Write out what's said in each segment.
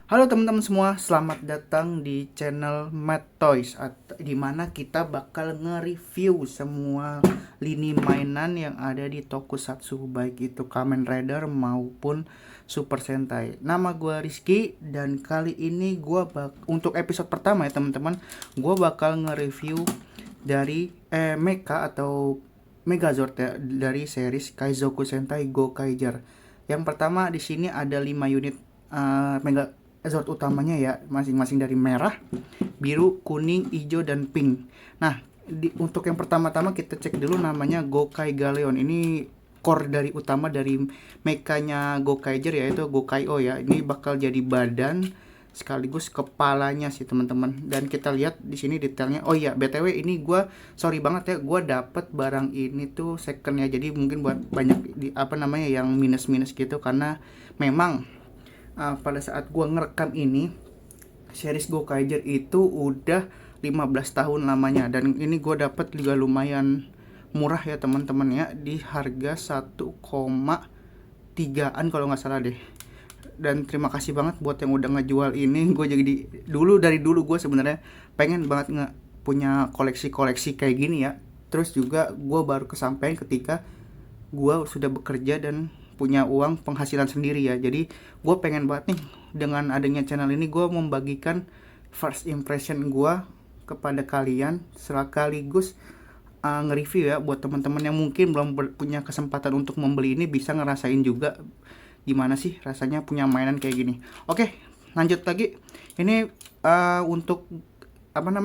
Halo teman-teman semua, selamat datang di channel Mad Toys, di mana kita bakal nge-review semua lini mainan yang ada di Tokusatsu, baik itu Kamen Rider maupun Super Sentai. Nama gue Rizky dan kali ini untuk episode pertama ya teman-teman, gue bakal nge-review dari Mecha atau Megazord ya, dari series Kaizoku Sentai Gokaiger. Yang pertama di sini ada 5 unit Mega Zord utamanya ya, masing-masing dari merah, biru, kuning, hijau, dan pink. Nah, untuk yang pertama-tama kita cek dulu namanya Gokai Galeon. Ini core dari utama dari mekanya Gokaiger yaitu Gokai-O ya. Ini bakal jadi badan sekaligus kepalanya sih teman-teman. Dan kita lihat di sini detailnya. Oh iya, BTW ini sorry banget ya, gue dapet barang ini tuh second ya. Jadi mungkin buat banyak yang minus-minus gitu karena memang pada saat gua ngerekam ini series Gokaiger itu udah 15 tahun lamanya dan ini gua dapat juga lumayan murah ya teman-teman ya, di harga 1,3an kalau nggak salah deh. Dan terima kasih banget buat yang udah ngejual ini. Gue jadi dari dulu gue sebenarnya pengen banget punya koleksi-koleksi kayak gini ya. Terus juga gue baru kesampaian ketika gue sudah bekerja dan punya uang penghasilan sendiri ya. Jadi gue pengen banget nih dengan adanya channel ini gue membagikan first impression gue kepada kalian sekaligus nge-review ya buat teman-teman yang mungkin belum punya kesempatan untuk membeli ini, bisa ngerasain juga gimana sih rasanya punya mainan kayak gini. Oke, lanjut lagi. Ini untuk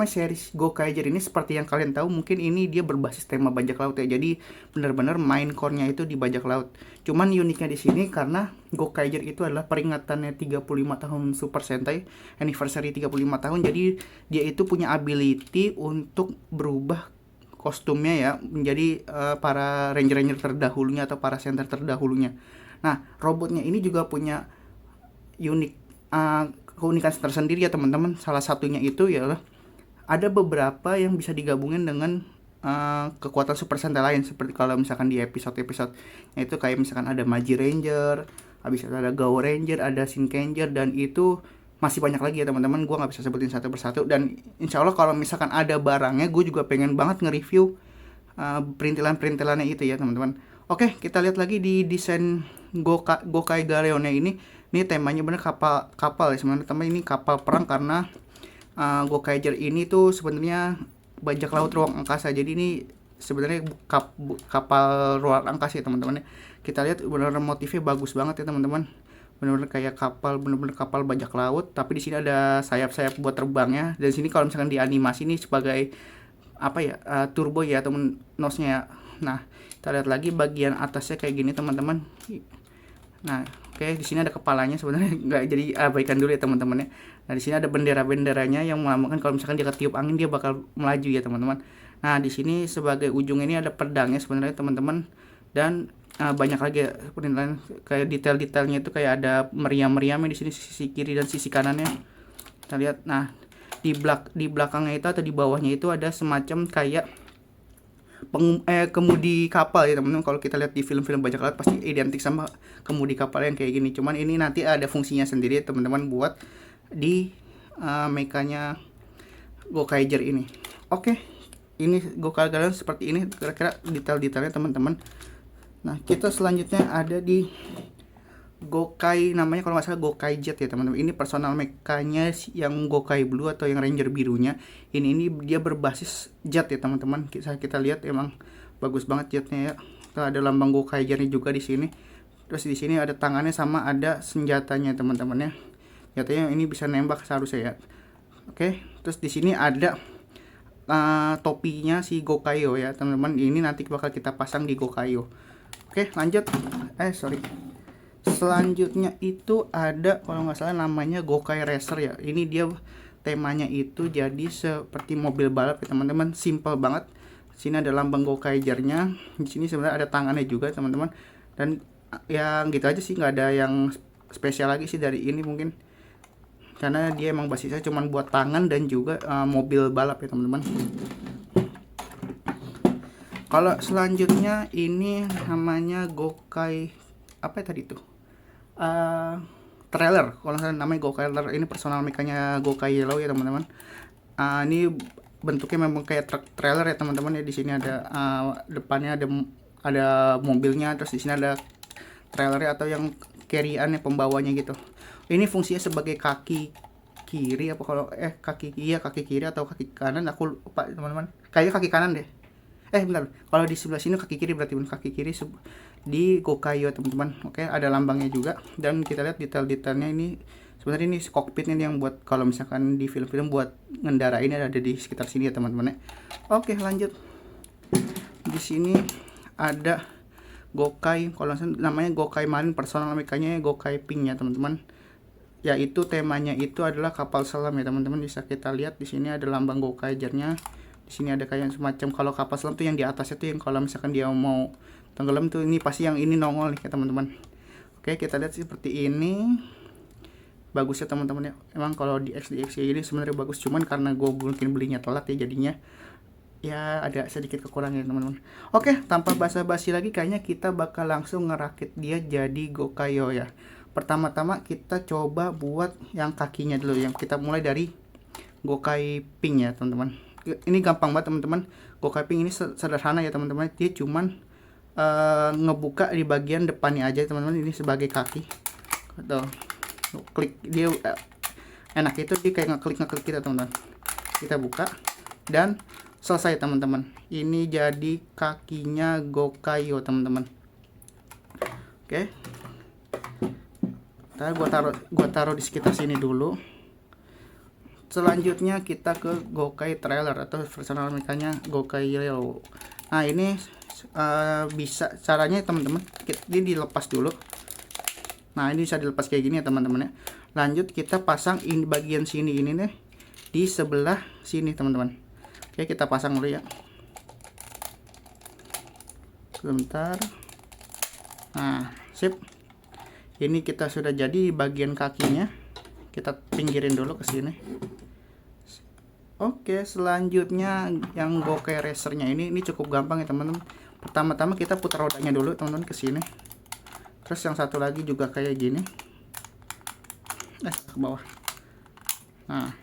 series Gokaiger ini seperti yang kalian tahu mungkin ini dia berbasis tema bajak laut ya. Jadi benar-benar main core-nya itu di bajak laut. Cuman uniknya di sini karena Gokaiger itu adalah peringatannya 35 tahun Super Sentai, anniversary 35 tahun. Jadi dia itu punya ability untuk berubah kostumnya ya menjadi para ranger-ranger terdahulunya atau para center terdahulunya. Nah, robotnya ini juga punya unik keunikan tersendiri ya teman-teman. Salah satunya itu ya ada beberapa yang bisa digabungin dengan kekuatan Super Sentai lain, seperti kalau misalkan di episode-episode itu kayak misalkan ada Magi Ranger, habis itu ada Gao Ranger, ada Shinkenger, dan itu masih banyak lagi ya teman-teman. Gue nggak bisa sebutin satu persatu, dan insya Allah kalau misalkan ada barangnya gue juga pengen banget nge-review perintilan-perintilannya itu ya teman-teman. Oke, kita lihat lagi di desain Gokai Galeone ini. Ini temanya bener kapal ya sebenarnya teman. Ini kapal perang karena Gokaiger ini tuh sebenarnya bajak laut ruang angkasa. Jadi ini sebenarnya kapal ruang angkasa ya teman-teman. Kita lihat benar-benar motifnya bagus banget ya teman-teman. Benar-benar kayak kapal, benar-benar kapal bajak laut. Tapi di sini ada sayap-sayap buat terbangnya. Dan sini kalau misalkan di animasi ini sebagai turbo ya teman nosnya ya. Nah, kita lihat lagi bagian atasnya kayak gini teman-teman. Nah, oke, di sini ada kepalanya sebenarnya nggak jadi abaikan dulu ya teman-teman ya. Nah, di sini ada bendera-benderanya yang melambangkan kalau misalkan dia ketiup angin dia bakal melaju ya teman-teman. Nah, di sini sebagai ujung ini ada pedangnya sebenarnya teman-teman, dan banyak lagi ya penilaian kayak detail-detailnya itu kayak ada meriam-meriamnya di sini sisi kiri dan sisi kanannya. Kita lihat. Nah, di belakangnya itu atau di bawahnya itu ada semacam kayak kemudi kapal ya teman-teman. Kalau kita lihat di film-film bajak laut pasti identik sama kemudi kapal yang kayak gini. Cuman ini nanti ada fungsinya sendiri teman-teman buat di mekanya Gokaiger ini. Oke, ini Gokaiger seperti ini kira-kira detail-detailnya teman-teman. Nah, kita selanjutnya ada di Gokai, namanya kalau nggak salah Gokai Jet ya teman-teman. Ini personal mekanya yang Gokai Blue atau yang Ranger birunya. Ini dia berbasis jet ya teman-teman. Kita lihat emang bagus banget jetnya ya. Ada lambang Gokaiger-nya juga di sini. Terus di sini ada tangannya sama ada senjatanya teman-teman ya. Senjatanya ini bisa nembak seharusnya ya. Oke, terus di sini ada topinya si Gokaio ya teman-teman. Ini nanti bakal kita pasang di Gokaio. Oke, lanjut. Selanjutnya itu ada kalau nggak salah namanya Gokai Racer ya. Ini dia temanya itu jadi seperti mobil balap ya teman-teman. Simple banget. Sini ada lambang Gokaiger-nya. Di sini sebenarnya ada tangannya juga teman-teman. Dan yang gitu aja sih, nggak ada yang spesial lagi sih dari ini mungkin. Karena dia emang basisnya cuma buat tangan dan juga mobil balap ya teman-teman. Kalau selanjutnya ini namanya Gokai apa ya tadi tuh? trailer, kalau nggak salah namanya Go Trailer. Ini personal mekanya Gokai Yellow ya teman-teman. Ini bentuknya memang kayak truk trailer ya teman-teman ya. Di sini ada depannya ada mobilnya, terus di sini ada trailernya atau yang carry-an ya, pembawanya gitu. Ini fungsinya sebagai kaki kiri apa kalau kaki kiri atau kaki kanan, aku lupa teman-teman. Kayaknya kaki kanan deh. Bentar. Kalau di sebelah sini kaki kiri, berarti benar kaki kiri di Gokaiyo teman-teman. Oke, ada lambangnya juga dan kita lihat detail-detailnya ini. Sebenarnya ini kokpitnya yang buat kalau misalkan di film-film buat ngendara ini ada di sekitar sini ya teman-teman ya. Oke, lanjut. Di sini ada Gokai, kalau namanya Gokai Marine, personal mekanya Gokai Pink ya teman-teman. Yaitu temanya itu adalah kapal selam ya teman-teman. Bisa kita lihat di sini ada lambang Gokaiger-nya. Di sini ada kayak semacam, kalau kapal selam tuh yang di atasnya tuh yang kalau misalkan dia mau tenggelam tuh ini pasti yang ini nongol nih ya teman-teman. Oke, kita lihat seperti ini. Bagus ya teman-teman ya. Emang kalau di XDX ini sebenarnya bagus, cuman karena gue mungkin belinya telat ya jadinya ya ada sedikit kekurangan teman-teman. Oke, tanpa basa-basi lagi kayaknya kita bakal langsung ngerakit dia jadi Gokaiyo ya. Pertama-tama kita coba buat yang kakinya dulu, yang kita mulai dari Gokai Pink ya teman-teman. Ini gampang banget teman-teman. Gokai Pink ini sederhana ya teman-teman. Dia cuman ngebuka di bagian depannya aja teman-teman. Ini sebagai kaki. Tuh, klik dia enak itu dia kayak ngeklik kita teman-teman. Kita buka dan selesai teman-teman. Ini jadi kakinya Gokaiyo teman-teman. Oke. Gua taruh di sekitar sini dulu. Selanjutnya kita ke Gokai Trailer atau personal mekanya Gokai Yellow. Nah, ini bisa caranya teman-teman, ini dilepas dulu. Nah, ini bisa dilepas kayak gini ya teman-teman ya. Lanjut kita pasang ini bagian sini ini nih di sebelah sini teman-teman. Oke, kita pasang dulu ya. Sebentar. Nah, sip. Ini kita sudah jadi bagian kakinya. Kita pinggirin dulu ke sini. Oke, selanjutnya yang Gokai Racer-nya ini cukup gampang ya teman-teman. Pertama-tama kita putar rodanya dulu teman-teman ke sini. Terus yang satu lagi juga kayak gini. Ke bawah. Nah,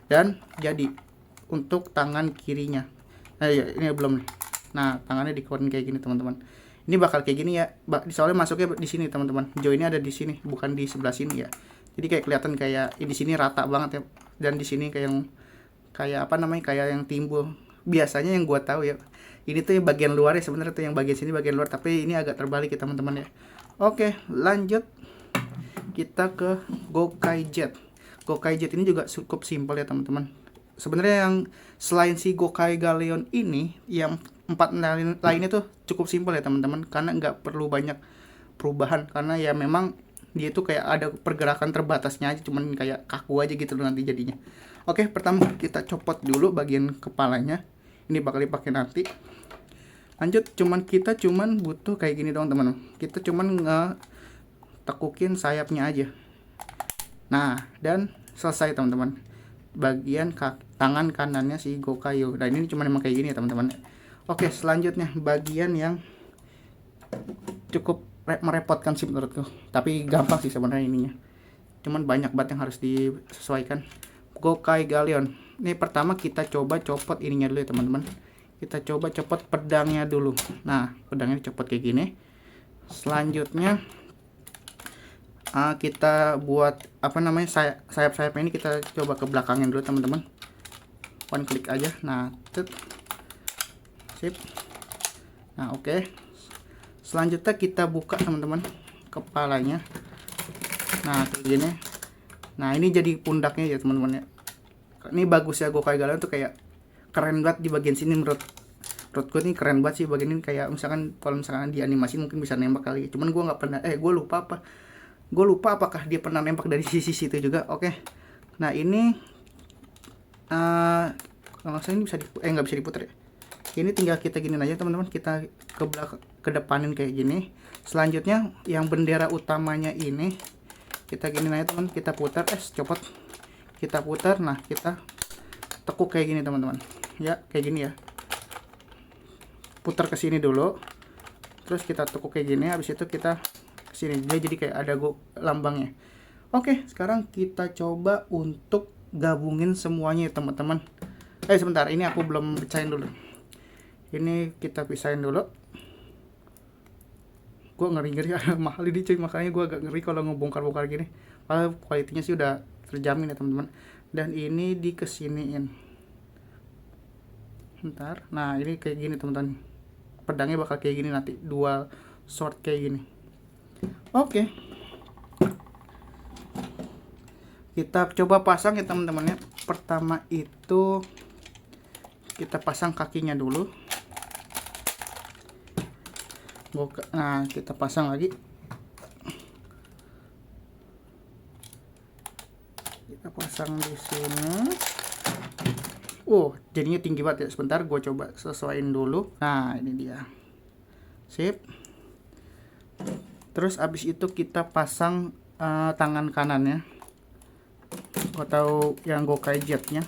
dan jadi untuk tangan kirinya. Ya, ini belum nih. Nah, tangannya dikeluarin kayak gini teman-teman. Ini bakal kayak gini ya. Soalnya masuknya di sini teman-teman. Joinnya ada di sini, bukan di sebelah sini ya. Jadi kayak kelihatan kayak di sini rata banget ya. Dan di sini kayak yang kayak apa namanya, kayak yang timbul. Biasanya yang gua tahu ya, ini tuh yang bagian luar ya, sebenarnya tuh yang bagian sini bagian luar, tapi ini agak terbalik ya teman-teman ya. Oke, lanjut kita ke Gokai Jet. Gokai Jet ini juga cukup simpel ya teman-teman. Sebenarnya yang selain si Gokai Galleon ini, yang 4 lainnya tuh cukup simpel ya teman-teman, karena nggak perlu banyak perubahan, karena ya memang dia tuh kayak ada pergerakan terbatasnya aja, cuman kayak kaku aja gitu loh nanti jadinya. Oke, pertama kita copot dulu bagian kepalanya. Ini bakal dipakai nanti. Lanjut, kita cuman butuh kayak gini dong teman-teman. Kita cuman tekukin sayapnya aja. Nah, dan selesai teman-teman. Bagian tangan kanannya si Gokaiyo. Nah, ini cuma memang kayak gini ya teman-teman. Oke, selanjutnya bagian yang cukup merepotkan sih menurutku. Tapi gampang sih sebenarnya ininya. Cuman banyak banget yang harus disesuaikan. Gokai Galleon. Ini pertama kita coba copot ininya dulu ya teman-teman. Kita coba copot pedangnya dulu. Nah, pedangnya dicopot kayak gini. Selanjutnya kita buat apa namanya, sayap-sayapnya ini kita coba ke belakangnya dulu teman-teman. One click aja. Nah, sip. Nah, oke. Selanjutnya kita buka teman-teman kepalanya. Nah, kayak gini. Nah, ini jadi pundaknya ya teman-teman ya. Ini bagus ya Gokai Galleon tuh, kayak keren banget di bagian sini menurutku ini keren banget sih bagian ini. Kayak misalkan kalau misalkan di animasi mungkin bisa nembak kali. Cuman gue nggak pernah gue lupa apakah dia pernah nembak dari sisi situ juga. Oke. Nah, ini kalau saya ini bisa nggak bisa diputar ya. Ini tinggal kita giniin aja teman-teman, kita ke depanin kayak gini. Selanjutnya yang bendera utamanya ini kita giniin aja teman, kita putar, copot, kita putar. Nah, kita tekuk kayak gini teman-teman ya, kayak gini ya, putar ke sini dulu, terus kita tekuk kayak gini. Habis itu kita kesini, dia jadi kayak ada lambangnya. Oke, sekarang kita coba untuk gabungin semuanya ya teman-teman. Sebentar, ini aku belum pecahin dulu. Ini kita pisahin dulu. Gue ngeri-ngeri mahal ini cuy, makanya gue agak ngeri kalau ngebongkar-bongkar gini. Padahal kualitinya sih udah terjamin ya teman-teman. Dan ini dikesiniin. Bentar. Nah, ini kayak gini teman-teman. Pedangnya bakal kayak gini nanti, dual sword kayak gini. Oke. Kita coba pasang ya teman-teman ya. Pertama itu kita pasang kakinya dulu. Nah, kita pasang lagi. Kita pasang di sini. Jadinya tinggi banget ya. Sebentar, gue coba sesuaiin dulu. Nah, ini dia. Sip. Terus abis itu kita pasang tangan kanannya. Atau yang Gokai Jetnya.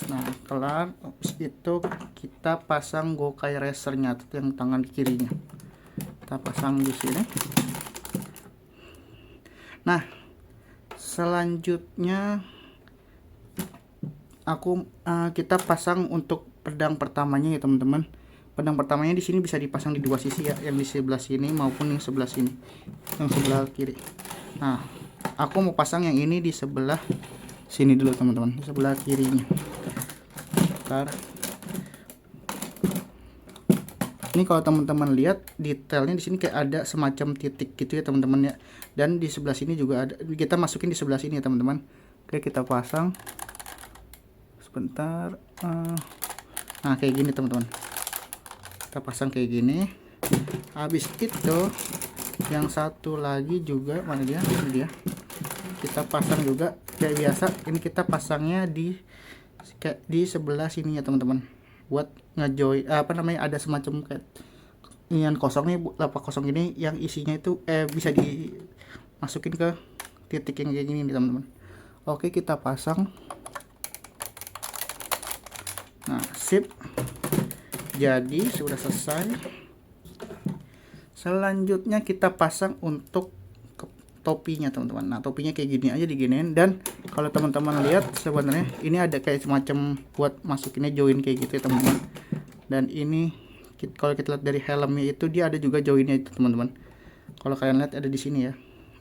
Nah, kelar. Abis itu kita pasang Gokai Racernya, yang tangan kirinya. Kita pasang di sini. Nah, selanjutnya kita pasang untuk pedang pertamanya ya teman-teman. Pedang pertamanya di sini bisa dipasang di dua sisi ya, yang di sebelah sini maupun yang sebelah sini, yang sebelah kiri. Nah, aku mau pasang yang ini di sebelah sini dulu teman-teman, di sebelah kirinya. Bentar. Ini kalau teman-teman lihat detailnya di sini kayak ada semacam titik gitu ya teman-teman ya. Dan di sebelah sini juga ada. Kita masukin di sebelah sini ya teman-teman. Oke, kita pasang. Sebentar. Nah, kayak gini teman-teman. Kita pasang kayak gini. Habis itu yang satu lagi juga, mana dia? Ini dia. Kita pasang juga kayak biasa. Ini kita pasangnya di sebelah sini ya teman-teman. Buat ngejoin ada semacam kayak yang kosong nih, lapak kosong ini yang isinya itu bisa dimasukin ke titik yang kayak gini nih teman-teman. Oke, kita pasang. Nah, sip. Jadi sudah selesai. Selanjutnya kita pasang untuk topinya teman-teman. Nah, topinya kayak gini aja diginiin. Dan kalau teman-teman lihat sebenarnya ini ada kayak semacam buat masukinnya join kayak gitu ya teman-teman. Dan ini kalau kita lihat dari helmnya itu dia ada juga joinnya itu teman-teman. Kalau kalian lihat ada di sini ya.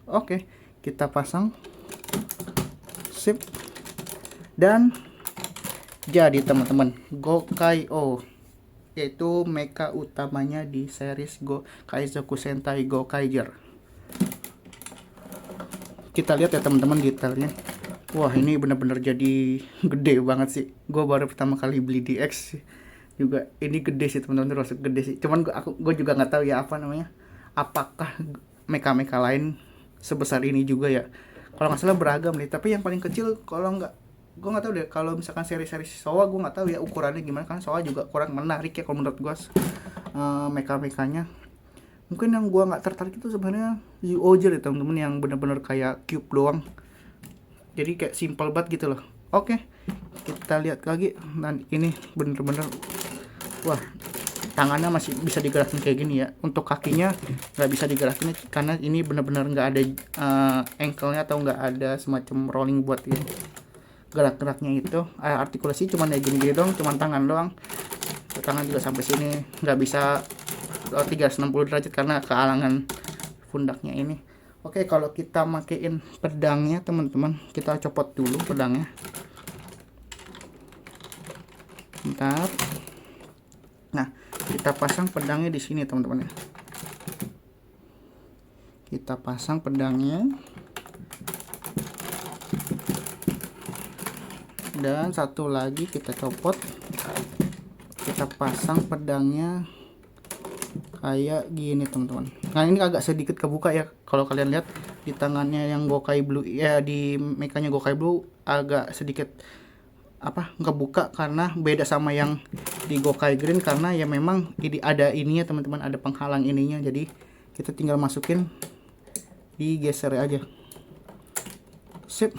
Oke, kita pasang. Sip. Dan jadi teman-teman, Gokai-O yaitu mecha utamanya di series Kaizoku Sentai Gokaiger. Kita lihat ya teman-teman detailnya. Wah, ini bener-bener jadi gede banget sih. Gue baru pertama kali beli di X juga. Ini gede sih teman-teman, terus gede sih. Cuman gue juga nggak tahu ya apa namanya. Apakah mecha-mecha lain sebesar ini juga ya? Kalau nggak salah beragam nih. Tapi yang paling kecil kalau nggak, gue nggak tahu deh. Kalau misalkan seri-seri Showa gue nggak tahu ya ukurannya gimana, kan Showa juga kurang menarik ya kalau menurut gue mecha-mekanya. Mungkin yang gue nggak tertarik itu sebenarnya Zyuohger ya teman-teman, yang bener-bener kayak cube doang. Jadi kayak simple banget gitu loh. Oke, kita lihat lagi. Dan ini bener-bener, wah, tangannya masih bisa digerakin kayak gini ya. Untuk kakinya nggak bisa digerakin karena ini bener-bener nggak ada ankle-nya atau nggak ada semacam rolling buat ini. Gerak-geraknya itu artikulasi cuman ya gini-gini doang, cuman tangan doang. Tangan juga sampai sini, nggak bisa 360 derajat karena kehalangan pundaknya ini. Oke, kalau kita makein pedangnya teman-teman, kita copot dulu pedangnya. Bentar. Nah, kita pasang pedangnya di sini teman-teman ya. Kita pasang pedangnya. Dan satu lagi kita copot. Kita pasang pedangnya kayak gini teman-teman. Nah, ini agak sedikit kebuka ya. Kalau kalian lihat di tangannya yang Gokai Blue ya, di mekanya Gokai Blue agak sedikit ngebuka karena beda sama yang di Gokai Green, karena ya memang ini ada ininya teman-teman, ada penghalang ininya. Jadi kita tinggal masukin, digeser aja. Sip.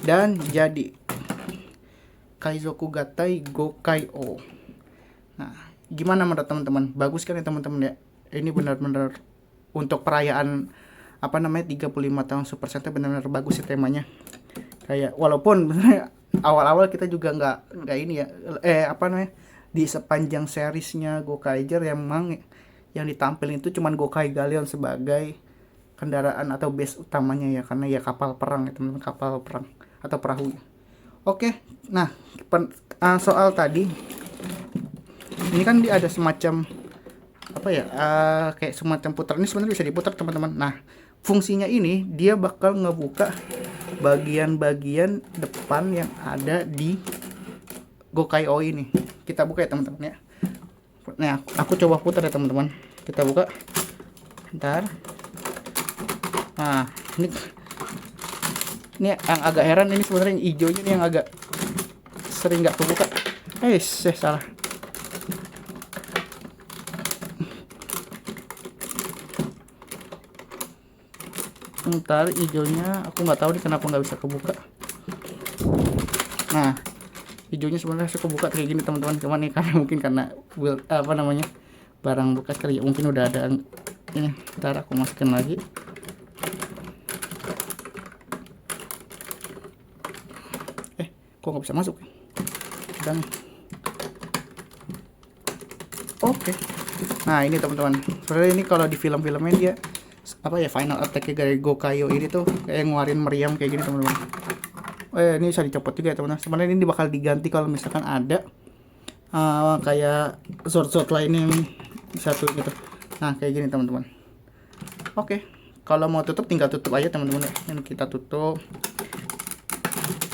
Dan jadi Kaizoku Gatai Gokai-O. Nah, gimana menurut teman-teman? Bagus kan ya teman-teman ya? Ini benar-benar untuk perayaan apa namanya 35 tahun Super Sentai benar-benar bagus sih temanya. Kayak walaupun benernya awal-awal kita juga nggak ini ya, apa namanya, di sepanjang seriesnya Gokaiger yang memang yang ditampilin itu cuman Gokai Galleon sebagai kendaraan atau base utamanya ya, karena ya kapal perang ya teman-teman, kapal perang atau perahu. Oke, nah soal tadi ini kan dia ada semacam apa ya, kayak semacam putar, ini sebenarnya bisa diputar teman-teman. Nah fungsinya ini dia bakal ngebuka bagian-bagian depan yang ada di Gokai-O ini. Kita buka ya teman-teman ya. Nah aku coba putar ya teman-teman, kita buka bentar. Nah ini yang agak heran, ini sebenarnya yang hijaunya ini yang agak sering nggak kebuka. Salah. Ntar hijaunya aku nggak tahu nih kenapa nggak bisa kebuka. Nah hijaunya sebenarnya saya kebuka kayak gini teman-teman, cuman nih karena mungkin karena apa namanya barang bekas kali ya, mungkin udah ada ini. Ntar aku masukin lagi. Kok nggak bisa masuk dan oke. Nah ini teman-teman, sebenarnya ini kalau di film-filmnya dia apa ya, final attack dari Gokaio ini tuh kayak ngeluarin meriam kayak gini teman-teman. Ini bisa dicopot juga ya teman-teman. Sebenarnya ini bakal diganti kalau misalkan ada kayak sword lainnya yang satu gitu. Nah kayak gini teman-teman. Oke, kalau mau tutup tinggal tutup aja teman-teman. Ini kita tutup,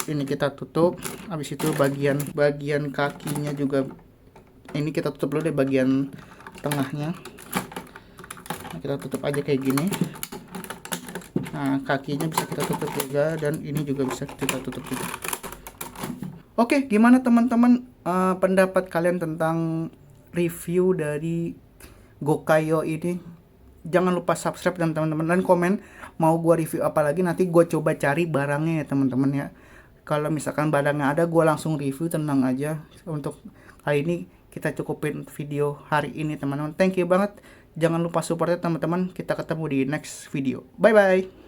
ini kita tutup. Habis itu bagian kakinya juga ini kita tutup dulu deh, bagian tengahnya. Nah, kita tutup aja kayak gini. Nah kakinya bisa kita tutup juga, dan ini juga bisa kita tutup juga. Oke, gimana teman-teman pendapat kalian tentang review dari Gokaio ini? Jangan lupa subscribe dan teman-teman, dan komen mau gua review apa lagi. Nanti gua coba cari barangnya ya teman-teman ya. Kalau misalkan barangnya ada, gua langsung review, tenang aja. Untuk kali ini kita cukupin video hari ini teman-teman. Thank you banget. Jangan lupa supportnya teman-teman. Kita ketemu di next video. Bye bye.